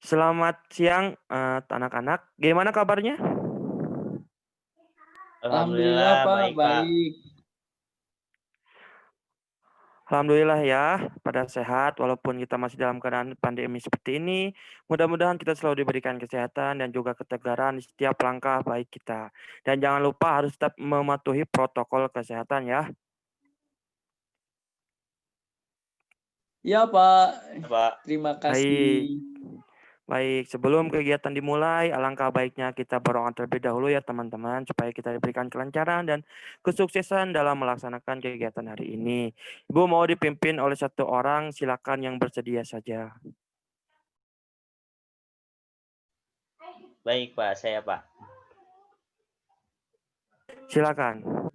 Selamat siang, anak-anak. Gimana kabarnya? Alhamdulillah Alhamdulillah Pak, baik Pak. baik. Alhamdulillah ya, pada sehat walaupun kita masih dalam keadaan pandemi seperti ini. Mudah-mudahan kita selalu diberikan kesehatan dan juga ketegaran di setiap langkah baik kita. Dan jangan lupa harus tetap mematuhi protokol kesehatan ya. Iya Pak, Pak. terima kasih. Baik. Baik, sebelum kegiatan dimulai, alangkah baiknya kita berdoa terlebih dahulu ya teman-teman, supaya kita diberikan kelancaran dan kesuksesan dalam melaksanakan kegiatan hari ini. Ibu mau dipimpin oleh satu orang, silakan yang bersedia saja. Baik Pak, saya Pak. Silakan.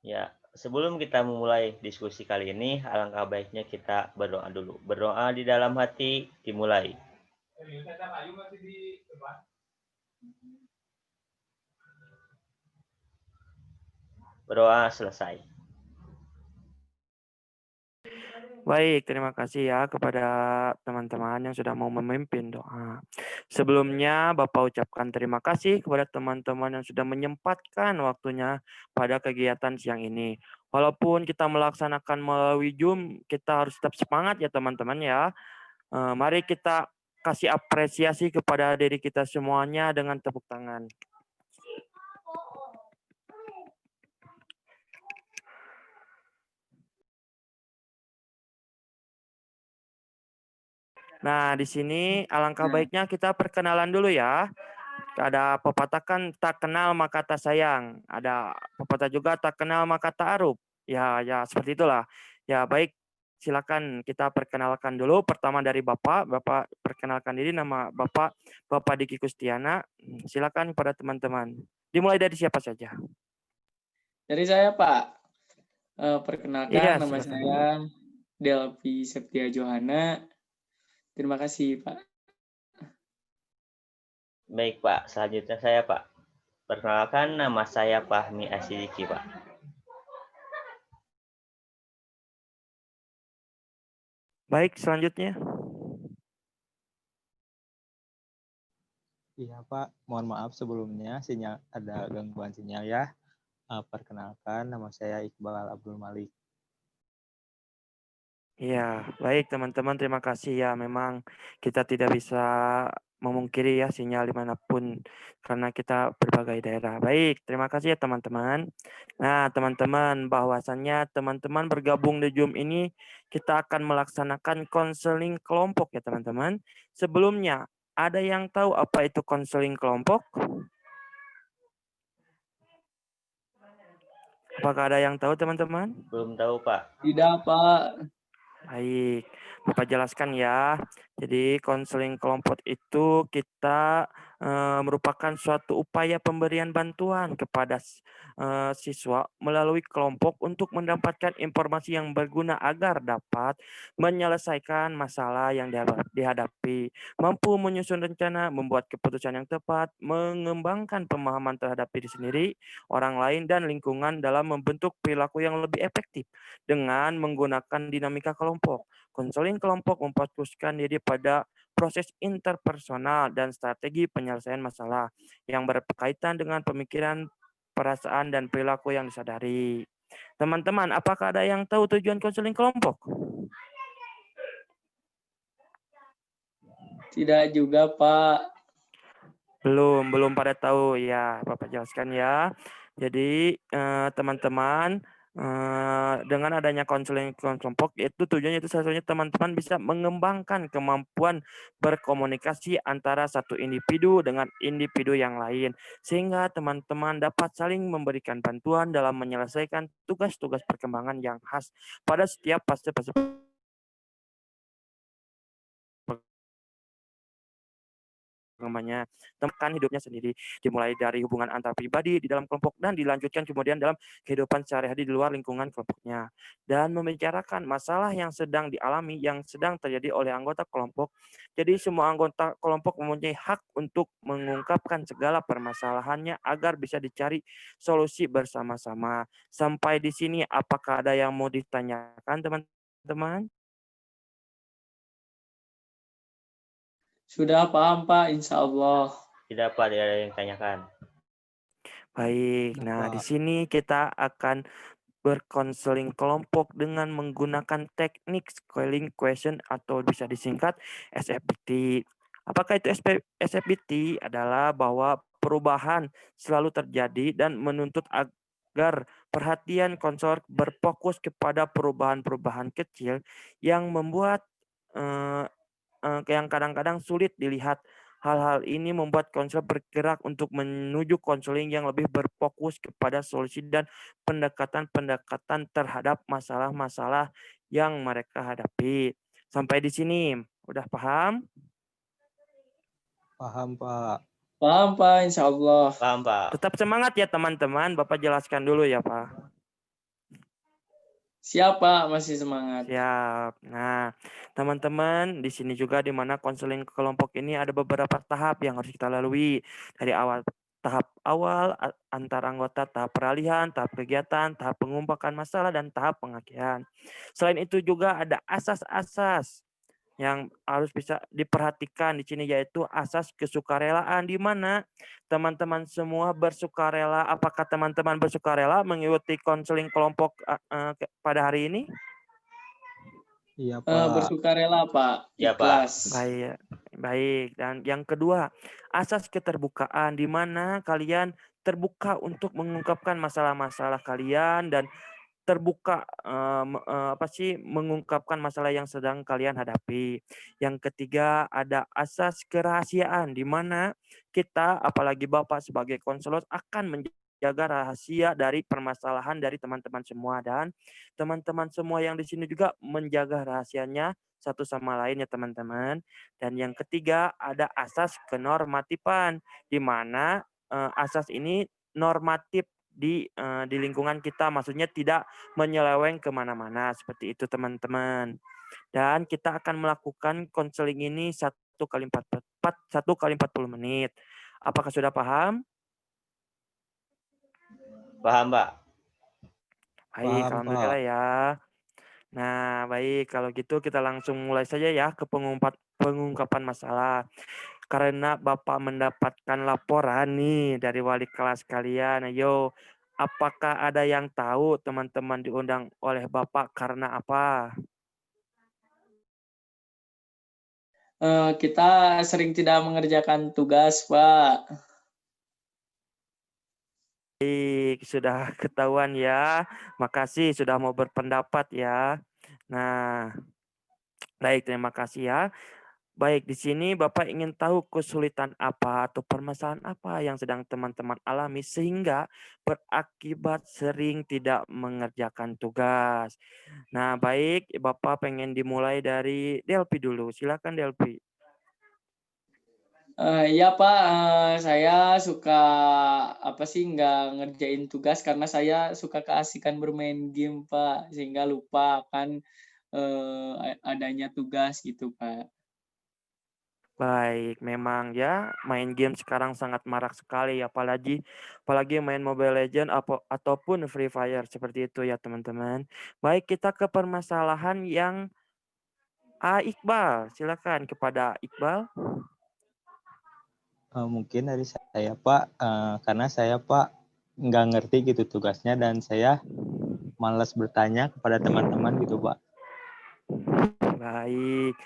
Ya, sebelum kita memulai diskusi kali ini, alangkah baiknya kita berdoa dulu. Berdoa di dalam hati dimulai. Berdoa selesai. Baik, terima kasih ya kepada teman-teman yang sudah mau memimpin doa. Sebelumnya, Bapak ucapkan terima kasih kepada teman-teman yang sudah menyempatkan waktunya pada kegiatan siang ini. Walaupun kita melaksanakan melalui Zoom, kita harus tetap semangat ya teman-teman ya. Mari kita kasih apresiasi kepada diri kita semuanya dengan tepuk tangan. Nah, di sini alangkah baiknya kita perkenalan dulu ya. Ada pepatah kan tak kenal maka tak sayang. Ada pepatah juga tak kenal maka tak arup. Ya seperti itulah. Ya baik, silakan kita perkenalkan dulu. Pertama dari Bapak. Bapak perkenalkan diri, nama Bapak Diki Kustiana. Silakan pada teman-teman. Dimulai dari siapa saja. Dari saya Pak, perkenalkan Iya, nama silakan. saya Delvi Septia Johana. Terima kasih Pak. Baik Pak, selanjutnya saya Pak. Perkenalkan nama saya Fahmi Asidiki Pak. Baik, selanjutnya. Iya Pak, mohon maaf sebelumnya sinyal ada gangguan sinyal ya. Perkenalkan nama saya Iqbal Abdul Malik. Iya, baik teman-teman, terima kasih ya. Memang kita tidak bisa memungkiri ya sinyal dimanapun karena kita berbagai daerah. Baik, terima kasih ya teman-teman. Nah, teman-teman, bahwasannya teman-teman bergabung di Zoom ini kita akan melaksanakan konseling kelompok ya teman-teman. Sebelumnya, ada yang tahu apa itu konseling kelompok? Apakah ada yang tahu teman-teman? Belum tahu Pak. Tidak Pak. Baik, Bapak jelaskan ya. Jadi konseling kelompok itu kita merupakan suatu upaya pemberian bantuan kepada siswa melalui kelompok untuk mendapatkan informasi yang berguna agar dapat menyelesaikan masalah yang dihadapi, mampu menyusun rencana, membuat keputusan yang tepat, mengembangkan pemahaman terhadap diri sendiri, orang lain, dan lingkungan dalam membentuk perilaku yang lebih efektif dengan menggunakan dinamika kelompok. Konseling kelompok memfokuskan diri pada proses interpersonal dan strategi penyelesaian masalah yang berkaitan dengan pemikiran, perasaan, dan perilaku yang disadari. Teman-teman, apakah ada yang tahu tujuan konseling kelompok? Tidak juga Pak. Belum pada tahu ya, Bapak jelaskan ya. Jadi teman-teman, dengan adanya konseling kelompok itu tujuannya itu salah satunya teman-teman bisa mengembangkan kemampuan berkomunikasi antara satu individu dengan individu yang lain sehingga teman-teman dapat saling memberikan bantuan dalam menyelesaikan tugas-tugas perkembangan yang khas pada setiap fase-fase namanya temukan hidupnya sendiri, dimulai dari hubungan antar pribadi di dalam kelompok dan dilanjutkan kemudian dalam kehidupan sehari-hari di luar lingkungan kelompoknya, dan membicarakan masalah yang sedang dialami, yang sedang terjadi oleh anggota kelompok. Jadi semua anggota kelompok mempunyai hak untuk mengungkapkan segala permasalahannya agar bisa dicari solusi bersama-sama. Sampai di sini apakah ada yang mau ditanyakan teman-teman? Sudah paham, Pak, insya Allah. Tidak Pak, tidak ada yang tanyakan. Baik. Nah, Nah, di Pak. sini kita akan berkonseling kelompok dengan menggunakan teknik scaling question atau bisa disingkat SFBT. Apakah itu SFBT? Adalah bahwa perubahan selalu terjadi dan menuntut agar perhatian konselor berfokus kepada perubahan-perubahan kecil yang membuat eh, yang kadang-kadang sulit dilihat. Hal-hal ini membuat konselor bergerak untuk menuju konseling yang lebih berfokus kepada solusi dan pendekatan-pendekatan terhadap masalah-masalah yang mereka hadapi. Sampai di sini, udah paham? Paham, Pak. Paham, Pak, insya Allah. Paham Pak. Tetap semangat ya teman-teman. Bapak jelaskan dulu ya Pak. Siap, Pak, masih semangat. Siap. Nah, teman-teman, di sini juga di mana konseling kelompok ini ada beberapa tahap yang harus kita lalui. Dari tahap awal, antar anggota, tahap peralihan, tahap kegiatan, tahap pengumpakan masalah, dan tahap pengakhirian. Selain itu juga ada asas-asas yang harus bisa diperhatikan di sini, yaitu asas kesukarelaan, di mana teman-teman semua bersukarela. Apakah teman-teman bersukarela mengikuti konseling kelompok pada hari ini? Iya, Pak. Bersukarela, Pak, Ya Pak. ikhlas. Baik, baik. Dan yang kedua, asas keterbukaan, di mana kalian terbuka untuk mengungkapkan masalah-masalah kalian dan terbuka mengungkapkan masalah yang sedang kalian hadapi. Yang ketiga ada asas kerahasiaan, di mana kita apalagi Bapak sebagai konselor akan menjaga rahasia dari permasalahan dari teman-teman semua, dan teman-teman semua yang di sini juga menjaga rahasianya satu sama lain ya teman-teman. Dan yang ketiga ada asas kenormatifan, di mana asas ini normatif di lingkungan kita, maksudnya tidak menyeleweng kemana-mana, seperti itu teman-teman. Dan kita akan melakukan konseling ini 1 kali 40 menit. Apakah sudah paham? Paham Pak. Baik, Paham, alhamdulillah Pak. ya. Nah, baik, kalau gitu kita langsung mulai saja ya ke pengungkapan masalah. Karena Bapak mendapatkan laporan nih dari wali kelas kalian. Ayo, apakah ada yang tahu teman-teman diundang oleh Bapak karena apa? Kita sering tidak mengerjakan tugas, Pak. Baik, sudah ketahuan ya. Makasih sudah mau berpendapat ya. Nah, baik, terima kasih ya. Baik, di sini Bapak ingin tahu kesulitan apa atau permasalahan apa yang sedang teman-teman alami sehingga berakibat sering tidak mengerjakan tugas. Nah, baik, Bapak pengen dimulai dari Delpi dulu. Silakan Delpi. Iya, Pak, saya suka nggak ngerjain tugas karena saya suka keasikan bermain game, Pak, sehingga lupa akan adanya tugas gitu, Pak. Baik, memang ya main game sekarang sangat marak sekali, apalagi main Mobile Legend ataupun Free Fire seperti itu ya teman-teman. Baik, kita ke permasalahan yang Iqbal. Silakan kepada Iqbal. Mungkin dari saya, Pak, karena saya, Pak, nggak ngerti gitu tugasnya dan saya malas bertanya kepada teman-teman gitu, Pak. Baik,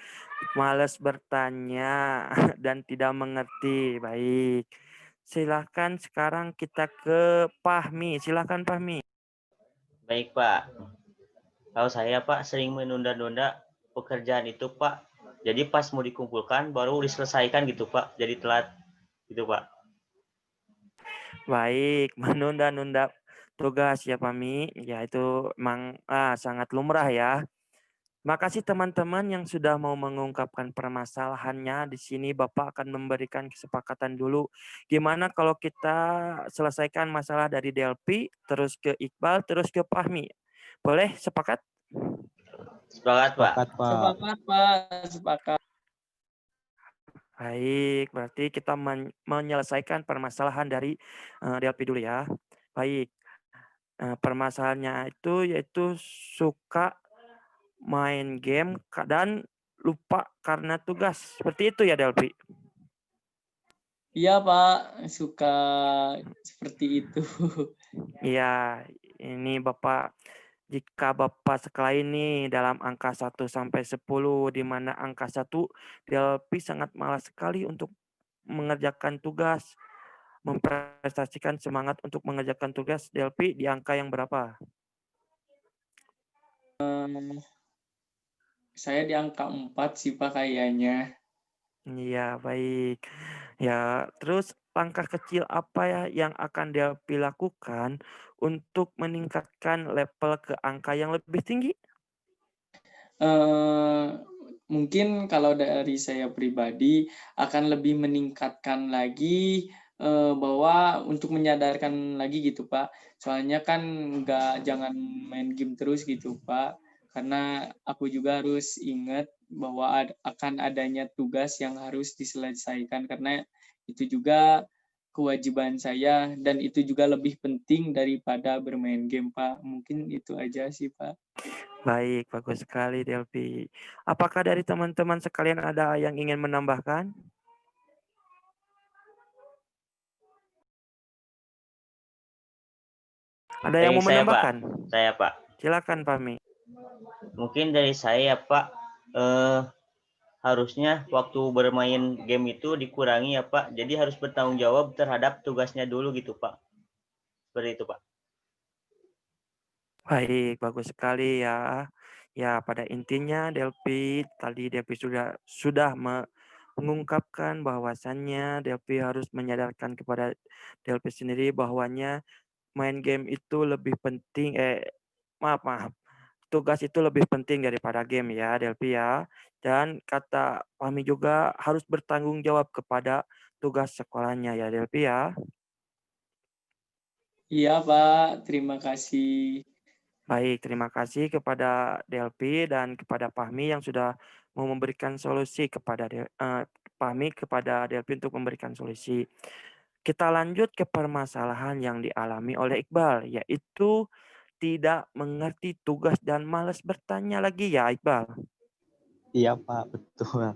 malas bertanya dan tidak mengerti. Baik, silakan sekarang kita ke Fahmi. Silakan Fahmi. Baik Pak. Kalau saya Pak sering menunda-nunda pekerjaan itu Pak. Jadi pas mau dikumpulkan baru diselesaikan gitu Pak. Jadi telat gitu Pak. Baik, menunda-nunda tugas ya Fahmi. Ya itu memang sangat lumrah ya. Makasih teman-teman yang sudah mau mengungkapkan permasalahannya. Di sini Bapak akan memberikan kesepakatan dulu. Gimana kalau kita selesaikan masalah dari Delpi, terus ke Iqbal, terus ke Fahmi. Boleh sepakat? Sepakat Pak. Sepakat, Pak. Sepakat, Pak, sepakat. Baik, berarti kita menyelesaikan permasalahan dari Delpi dulu ya. Baik, permasalahannya itu yaitu suka main game dan lupa karena tugas. Seperti itu ya, Delpi? Iya, Pak, suka seperti itu. Iya, ini Bapak, jika Bapak sekali nih dalam angka 1 sampai 10, di mana angka 1 Delpi sangat malas sekali untuk mengerjakan tugas, memprestasikan semangat untuk mengerjakan tugas, Delpi di angka yang berapa? Saya di angka 4 sih, Pak, kayaknya. Iya, baik. Ya, terus langkah kecil apa ya yang akan Delpi lakukan untuk meningkatkan level ke angka yang lebih tinggi? Eh, Mungkin kalau dari saya pribadi akan lebih meningkatkan lagi, bahwa untuk menyadarkan lagi gitu, Pak. Soalnya kan jangan main game terus gitu, Pak. Karena aku juga harus ingat bahwa akan adanya tugas yang harus diselesaikan, karena itu juga kewajiban saya dan itu juga lebih penting daripada bermain game, Pak. Mungkin itu aja sih, Pak. Baik, bagus sekali Delpi. Apakah dari teman-teman sekalian ada yang ingin menambahkan? Ada yang Baik, mau menambahkan? saya Pak. Silakan, Fahmi. Mungkin dari saya Pak, harusnya waktu bermain game itu dikurangi ya Pak. Jadi harus bertanggung jawab terhadap tugasnya dulu gitu Pak. Seperti itu Pak. Baik, bagus sekali ya. Ya, pada intinya Delpi tadi Delpi sudah mengungkapkan bahwasannya Delpi harus menyadarkan kepada Delpi sendiri bahwanya main game itu lebih penting maaf maaf. Tugas itu lebih penting daripada game ya, Delpi ya. Dan kata Fahmi juga harus bertanggung jawab kepada tugas sekolahnya ya, Delpi ya. Iya, Pak. Terima kasih. Baik, terima kasih kepada Delpi dan kepada Fahmi yang sudah mau memberikan solusi kepada Fahmi kepada Delpi untuk memberikan solusi. Kita lanjut ke permasalahan yang dialami oleh Iqbal, yaitu tidak mengerti tugas dan malas bertanya lagi ya, Iqbal. Iya Pak, betul.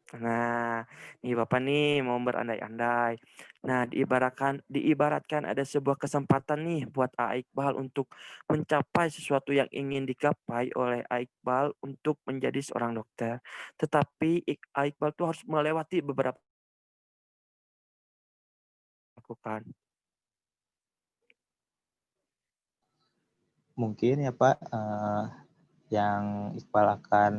Nah, nih Bapak nih mau berandai-andai. Nah, diibaratkan ada sebuah kesempatan nih buat A Iqbal untuk mencapai sesuatu yang ingin digapai oleh A Iqbal untuk menjadi seorang dokter. Tetapi A Iqbal tuh harus melewati beberapa lakukan. Mungkin ya Pak, yang Iqbal akan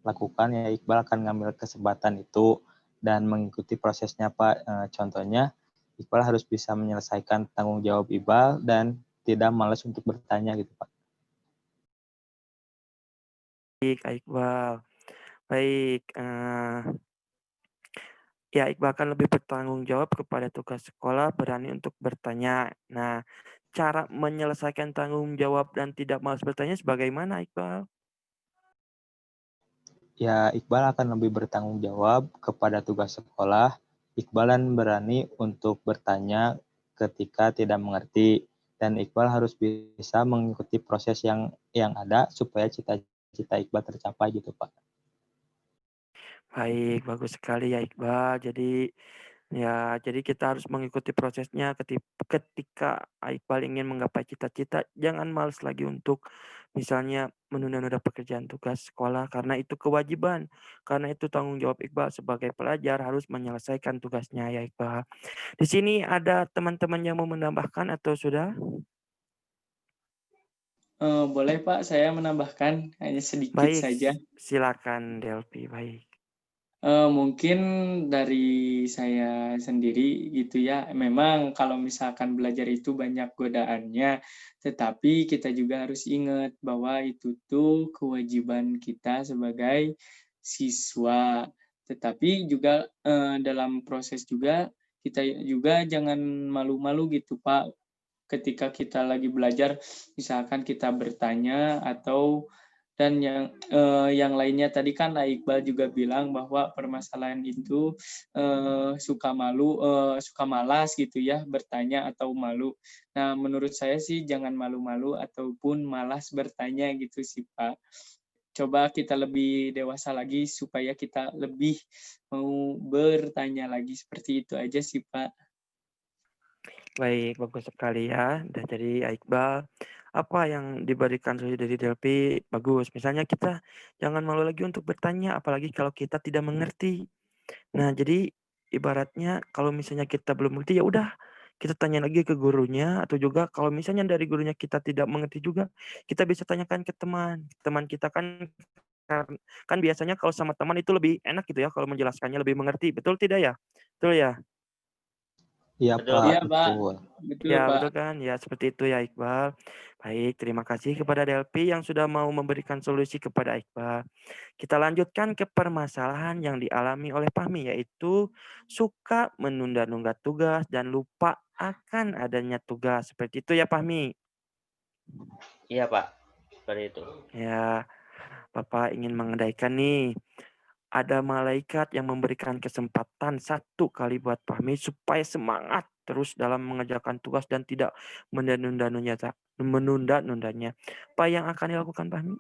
lakukan ya Iqbal akan ngambil kesempatan itu dan mengikuti prosesnya Pak. Contohnya Iqbal harus bisa menyelesaikan tanggung jawab Iqbal dan tidak malas untuk bertanya gitu Pak. Baik, A Iqbal. Baik, ya Iqbal akan lebih bertanggung jawab kepada tugas sekolah, berani untuk bertanya. Nah, cara menyelesaikan tanggung jawab dan tidak malas bertanya sebagaimana, Iqbal? Ya Iqbal akan lebih bertanggung jawab kepada tugas sekolah. Iqbal dan berani untuk bertanya ketika tidak mengerti dan Iqbal harus bisa mengikuti proses yang ada supaya cita-cita Iqbal tercapai gitu Pak. Baik, bagus sekali ya Iqbal. Jadi kita harus mengikuti prosesnya ketika Iqbal ingin menggapai cita-cita, jangan malas lagi untuk misalnya menunda-nunda pekerjaan tugas sekolah karena itu kewajiban. Karena itu tanggung jawab Iqbal sebagai pelajar harus menyelesaikan tugasnya ya Iqbal. Di sini ada teman-teman yang mau menambahkan atau sudah? Boleh, Pak, saya menambahkan hanya sedikit Baik, saja. silakan Delpi. Baik. Mungkin dari saya sendiri gitu ya, memang kalau misalkan belajar itu banyak godaannya, tetapi kita juga harus ingat bahwa itu tuh kewajiban kita sebagai siswa. Tetapi juga, dalam proses juga, kita juga jangan malu-malu gitu, Pak, ketika kita lagi belajar, misalkan kita bertanya atau dan yang lainnya tadi kan Iqbal juga bilang bahwa permasalahan itu, suka malas gitu ya bertanya atau malu. Nah, menurut saya sih jangan malu-malu ataupun malas bertanya gitu sih, Pak. coba kita lebih dewasa lagi supaya kita lebih mau bertanya lagi. Seperti itu aja sih, Pak. Baik, bagus sekali ya. Dan jadi Iqbal, apa yang diberikan solusi dari Delphi bagus. Misalnya kita jangan malu lagi untuk bertanya, apalagi kalau kita tidak mengerti. Nah, jadi ibaratnya kalau misalnya kita belum mengerti, ya udah kita tanya lagi ke gurunya atau juga kalau misalnya dari gurunya kita tidak mengerti juga, kita bisa tanyakan ke teman. Teman kita kan kan biasanya kalau sama teman itu lebih enak gitu ya kalau menjelaskannya lebih mengerti, betul tidak ya? Betul ya? Iya, Betul, Pak, Pak. Iya, Pak. betul. Betul, Ya, Pak. betul kan? Ya, seperti itu ya, Iqbal. Baik, terima kasih kepada Delphi yang sudah mau memberikan solusi kepada Iqbal. Kita lanjutkan ke permasalahan yang dialami oleh Fahmi, yaitu suka menunda-nunda tugas dan lupa akan adanya tugas. Seperti itu ya, Fahmi. Iya, Pak. Seperti itu. Ya, Bapak ingin mengandaikan nih, ada malaikat yang memberikan kesempatan satu kali buat Fahmi supaya semangat terus dalam mengerjakan tugas dan tidak menunda-nundanya. Apa yang akan dilakukan Fahmi?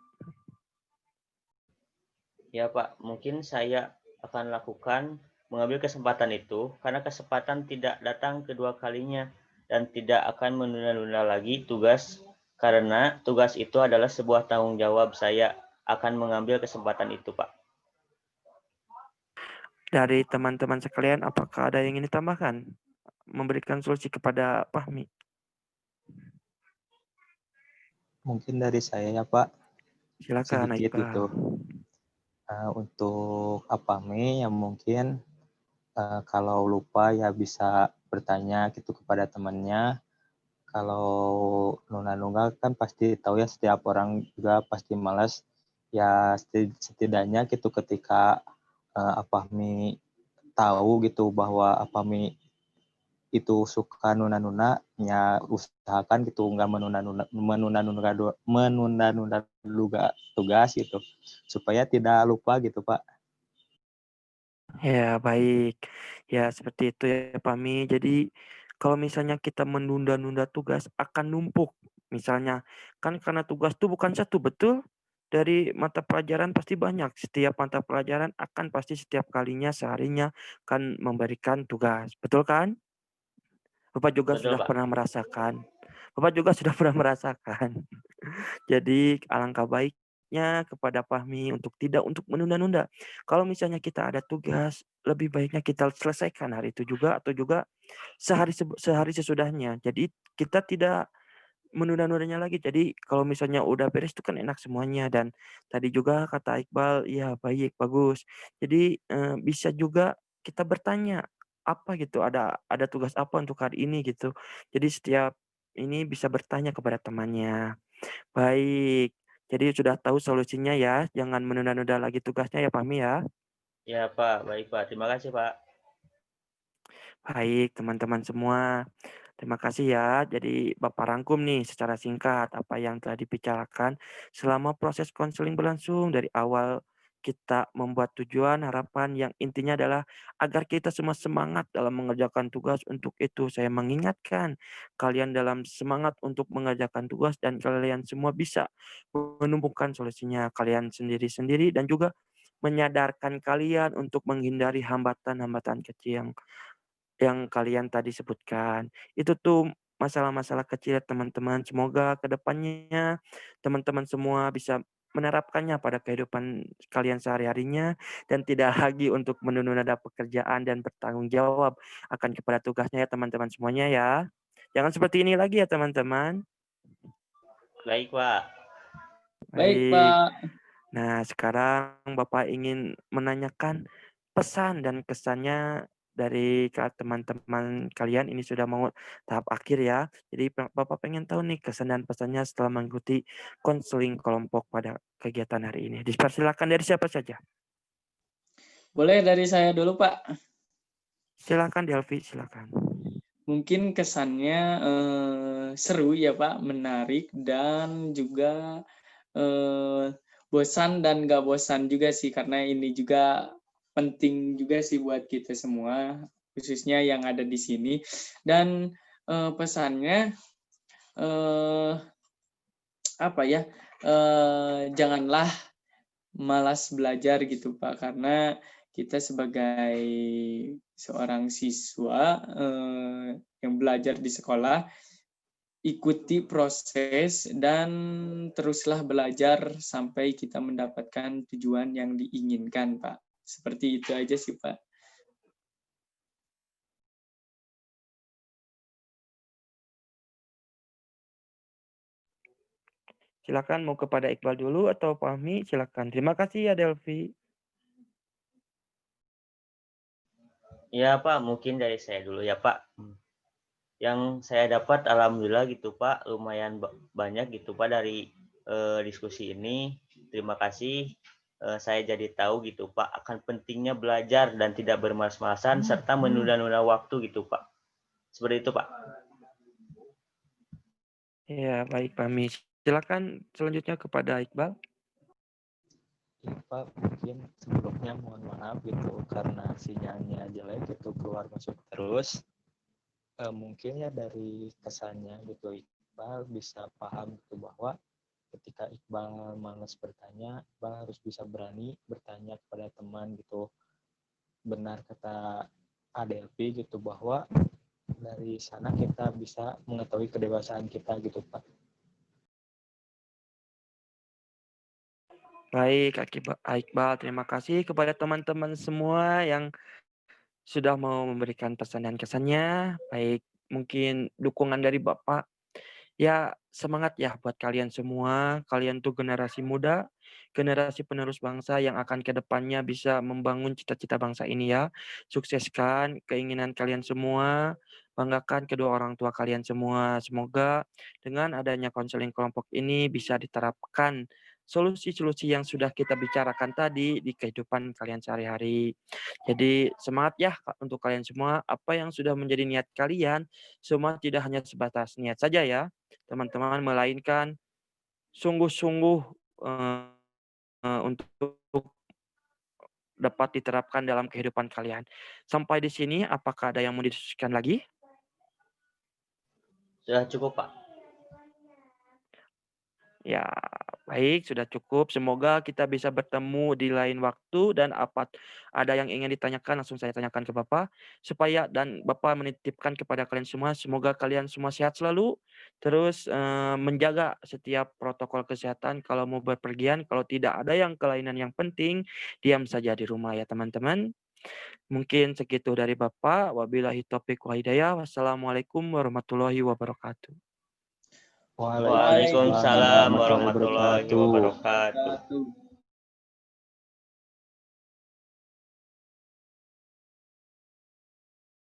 Ya, Pak. Mungkin saya akan lakukan mengambil kesempatan itu karena kesempatan tidak datang kedua kalinya dan tidak akan menunda-nunda lagi tugas karena tugas itu adalah sebuah tanggung jawab saya akan mengambil kesempatan itu, Pak. Dari teman-teman sekalian, apakah ada yang ingin ditambahkan? Memberikan solusi kepada Fahmi. Mungkin dari saya ya, Pak, Silakan, sedikit Iqbal. gitu. Untuk Apame yang mungkin kalau lupa ya bisa bertanya gitu kepada temannya. Kalau nunda-nunda kan pasti tahu ya setiap orang juga pasti malas. Ya setidaknya gitu ketika Apahmi tahu gitu bahwa Apahmi itu suka nunda-nunda, ya usahakan gitu nggak menunda-nunda tugas gitu supaya tidak lupa gitu, Pak. Ya, baik. Ya, seperti itu ya, Fahmi. Jadi, kalau misalnya kita menunda-nunda tugas akan numpuk. Misalnya, kan karena tugas itu bukan satu, betul? Dari mata pelajaran pasti banyak. Setiap mata pelajaran akan pasti setiap kalinya, seharinya akan memberikan tugas. Betul kan? Bapak juga Betul, sudah Pak. pernah merasakan. Bapak juga sudah pernah merasakan. Jadi alangkah baiknya kepada Fahmi untuk tidak menunda-nunda. Kalau misalnya kita ada tugas, lebih baiknya kita selesaikan hari itu juga atau juga sehari sesudahnya. Jadi kita tidak menunda-nundanya lagi. Jadi kalau misalnya udah beres itu kan enak semuanya dan tadi juga kata Iqbal, ya baik, bagus. Jadi, bisa juga kita bertanya, apa gitu, ada tugas apa untuk hari ini gitu. Jadi setiap ini bisa bertanya kepada temannya. Baik, jadi sudah tahu solusinya ya, jangan menunda-nunda lagi tugasnya ya, Fahmi ya. Ya, Pak. Baik, Pak. Terima kasih, Pak. Baik, teman-teman semua. Terima kasih ya. Jadi Bapak rangkum nih secara singkat apa yang telah dibicarakan selama proses konseling berlangsung dari awal kita membuat tujuan, harapan yang intinya adalah agar kita semua semangat dalam mengerjakan tugas. Untuk itu saya mengingatkan kalian dalam semangat untuk mengerjakan tugas dan kalian semua bisa menumpukan solusinya kalian sendiri-sendiri dan juga menyadarkan kalian untuk menghindari hambatan-hambatan kecil yang kalian tadi sebutkan. Itu tuh masalah-masalah kecil ya teman-teman. Semoga kedepannya teman-teman semua bisa menerapkannya pada kehidupan kalian sehari-harinya dan tidak lagi untuk menunda-nunda pekerjaan dan bertanggung jawab akan kepada tugasnya ya teman-teman semuanya ya. Jangan seperti ini lagi ya teman-teman. Baik, Pak. Baik, Baik. Pak. Nah, sekarang Bapak ingin menanyakan pesan dan kesannya dari teman-teman kalian ini sudah mau tahap akhir ya. Jadi Bapak pengen tahu nih kesan dan pesannya setelah mengikuti konseling kelompok pada kegiatan hari ini. Dipersilakan dari siapa saja. Boleh dari saya dulu, Pak. Silakan Delvi, silakan. Mungkin kesannya seru ya, Pak, menarik dan juga bosan dan nggak bosan juga sih karena ini juga penting juga sih buat kita semua, khususnya yang ada di sini. Dan pesannya apa ya? Janganlah malas belajar gitu Pak, karena kita sebagai seorang siswa yang belajar di sekolah, ikuti proses dan teruslah belajar sampai kita mendapatkan tujuan yang diinginkan Pak. Seperti itu aja sih Pak. Silakan mau kepada Iqbal dulu atau Fahmi, silakan. Terima kasih ya Delvi. Ya Pak, mungkin dari saya dulu ya Pak. Yang saya dapat alhamdulillah gitu Pak, lumayan banyak gitu Pak dari diskusi ini. Terima kasih. Saya jadi tahu gitu Pak akan pentingnya belajar dan tidak bermalas-malasan serta menunda-nunda waktu gitu Pak. Seperti itu Pak. Ya, baik Fahmi. Silakan selanjutnya kepada Iqbal. Ya, Pak, mungkin sebelumnya mohon maaf gitu karena sinyalnya jelek gitu keluar masuk terus. Mungkin ya dari kesannya gitu Iqbal bisa paham gitu bahwa ketika Iqbal malas bertanya, Iqbal harus bisa berani bertanya kepada teman gitu. Benar kata Adelvi gitu bahwa dari sana kita bisa mengetahui kedewasaan kita gitu Pak. Baik, Iqbal, terima kasih kepada teman-teman semua yang sudah mau memberikan pesan dan kesannya. Baik, mungkin dukungan dari Bapak. Ya, semangat ya buat kalian semua. Kalian tuh generasi muda, generasi penerus bangsa yang akan ke depannya bisa membangun cita-cita bangsa ini ya. Sukseskan keinginan kalian semua. Banggakan kedua orang tua kalian semua. Semoga dengan adanya konseling kelompok ini bisa diterapkan solusi-solusi yang sudah kita bicarakan tadi di kehidupan kalian sehari-hari. Jadi semangat ya untuk kalian semua. Apa yang sudah menjadi niat kalian, semua tidak hanya sebatas niat saja ya, teman-teman, melainkan sungguh-sungguh untuk dapat diterapkan dalam kehidupan kalian. Sampai di sini, apakah ada yang mau didiskusikan lagi? Sudah cukup Pak. Ya, baik, sudah cukup. Semoga kita bisa bertemu di lain waktu dan ada yang ingin ditanyakan langsung saya tanyakan ke Bapak supaya dan Bapak menitipkan kepada kalian semua semoga kalian semua sehat selalu. Terus menjaga setiap protokol kesehatan kalau mau berpergian, kalau tidak ada yang kelainan yang penting, diam saja di rumah ya teman-teman. Mungkin segitu dari Bapak. Wabillahi taufiq wa hidayah. Wassalamualaikum warahmatullahi wabarakatuh. Waalaikumsalam warahmatullahi wabarakatuh. Wabarakatuh.